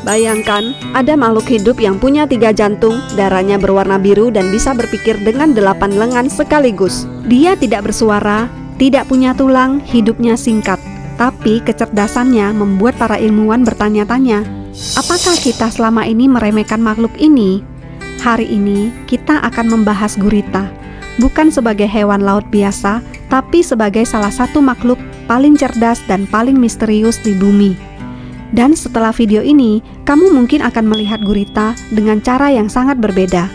Bayangkan, ada makhluk hidup yang punya 3 jantung, darahnya berwarna biru dan bisa berpikir dengan 8 lengan sekaligus. Dia tidak bersuara, tidak punya tulang, hidupnya singkat. Tapi kecerdasannya membuat para ilmuwan bertanya-tanya, apakah kita selama ini meremehkan makhluk ini? Hari ini kita akan membahas gurita, bukan sebagai hewan laut biasa, tapi sebagai salah satu makhluk paling cerdas dan paling misterius di bumi. Dan setelah video ini, kamu mungkin akan melihat gurita dengan cara yang sangat berbeda.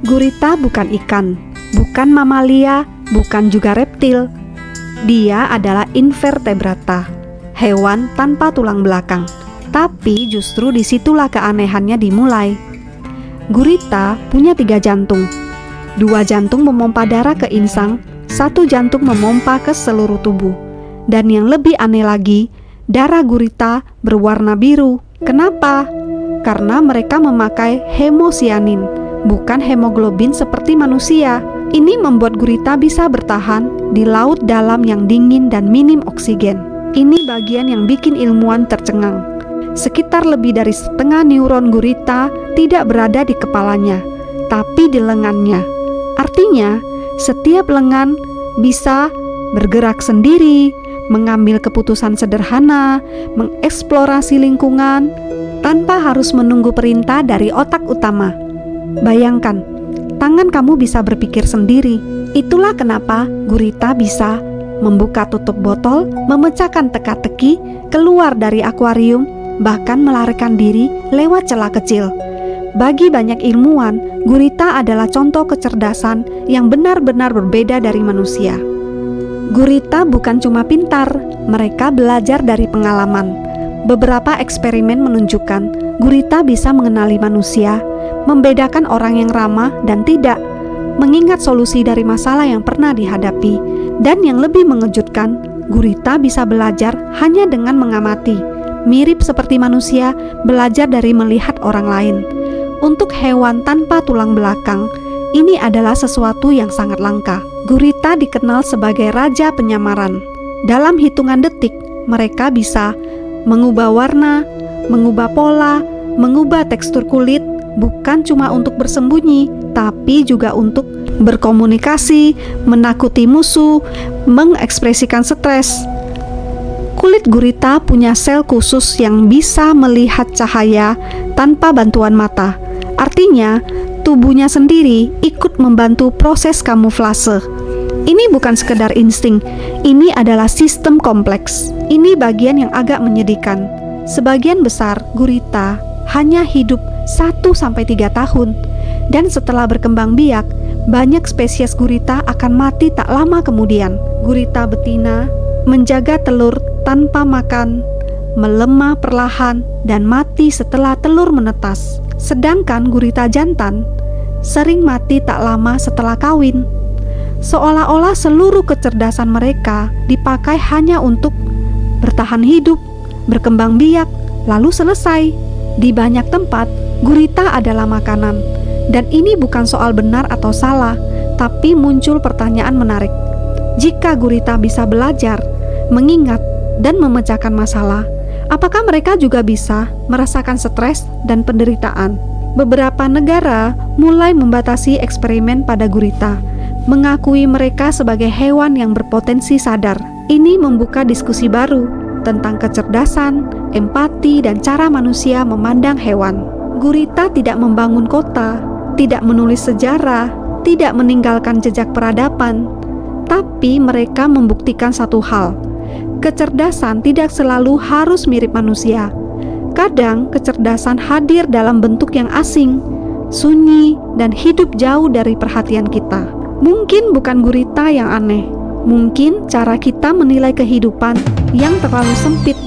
Gurita bukan ikan, bukan mamalia, bukan juga reptil. Dia adalah invertebrata, hewan tanpa tulang belakang. Tapi justru disitulah keanehannya dimulai. Gurita punya 3 jantung. 2 jantung memompa darah ke insang, 1 jantung memompa ke seluruh tubuh. Dan yang lebih aneh lagi, darah gurita berwarna biru. Kenapa? Karena mereka memakai hemosianin, bukan hemoglobin seperti manusia. Ini membuat gurita bisa bertahan di laut dalam yang dingin dan minim oksigen. Ini bagian yang bikin ilmuwan tercengang. Sekitar lebih dari setengah neuron gurita tidak berada di kepalanya, tapi di lengannya. Artinya, setiap lengan bisa bergerak sendiri, mengambil keputusan sederhana, mengeksplorasi lingkungan, tanpa harus menunggu perintah dari otak utama. Bayangkan, tangan kamu bisa berpikir sendiri. Itulah kenapa gurita bisa membuka tutup botol, memecahkan teka-teki, keluar dari akuarium, bahkan melarikan diri lewat celah kecil. Bagi banyak ilmuwan, gurita adalah contoh kecerdasan yang benar-benar berbeda dari manusia. Gurita bukan cuma pintar, mereka belajar dari pengalaman. Beberapa eksperimen menunjukkan gurita bisa mengenali manusia, membedakan orang yang ramah dan tidak, mengingat solusi dari masalah yang pernah dihadapi, dan yang lebih mengejutkan, gurita bisa belajar hanya dengan mengamati. Mirip seperti manusia, belajar dari melihat orang lain. Untuk hewan tanpa tulang belakang, ini adalah sesuatu yang sangat langka. Gurita dikenal sebagai raja penyamaran. Dalam hitungan detik, mereka bisa mengubah warna, mengubah pola, mengubah tekstur kulit, bukan cuma untuk bersembunyi, tapi juga untuk berkomunikasi, menakuti musuh, mengekspresikan stres. Kulit gurita punya sel khusus yang bisa melihat cahaya tanpa bantuan mata. Artinya, tubuhnya sendiri ikut membantu proses kamuflase. Ini bukan sekedar insting, ini adalah sistem kompleks. Ini bagian yang agak menyedihkan. Sebagian besar gurita hanya hidup 1-3 tahun, dan setelah berkembang biak, banyak spesies gurita akan mati tak lama kemudian. Gurita betina menjaga telur tanpa makan, melemah perlahan, dan mati setelah telur menetas. Sedangkan gurita jantan sering mati tak lama setelah kawin. Seolah-olah seluruh kecerdasan mereka dipakai hanya untuk bertahan hidup, berkembang biak, lalu selesai. Di banyak tempat, gurita adalah makanan. Dan ini bukan soal benar atau salah, tapi muncul pertanyaan menarik. Jika gurita bisa belajar, mengingat, dan memecahkan masalah, apakah mereka juga bisa merasakan stres dan penderitaan? Beberapa negara mulai membatasi eksperimen pada gurita, mengakui mereka sebagai hewan yang berpotensi sadar. Ini membuka diskusi baru tentang kecerdasan, empati, dan cara manusia memandang hewan. Gurita tidak membangun kota, tidak menulis sejarah, tidak meninggalkan jejak peradaban, tapi mereka membuktikan satu hal: kecerdasan tidak selalu harus mirip manusia. Kadang kecerdasan hadir dalam bentuk yang asing, sunyi, dan hidup jauh dari perhatian kita. Mungkin bukan gurita yang aneh, mungkin cara kita menilai kehidupan yang terlalu sempit.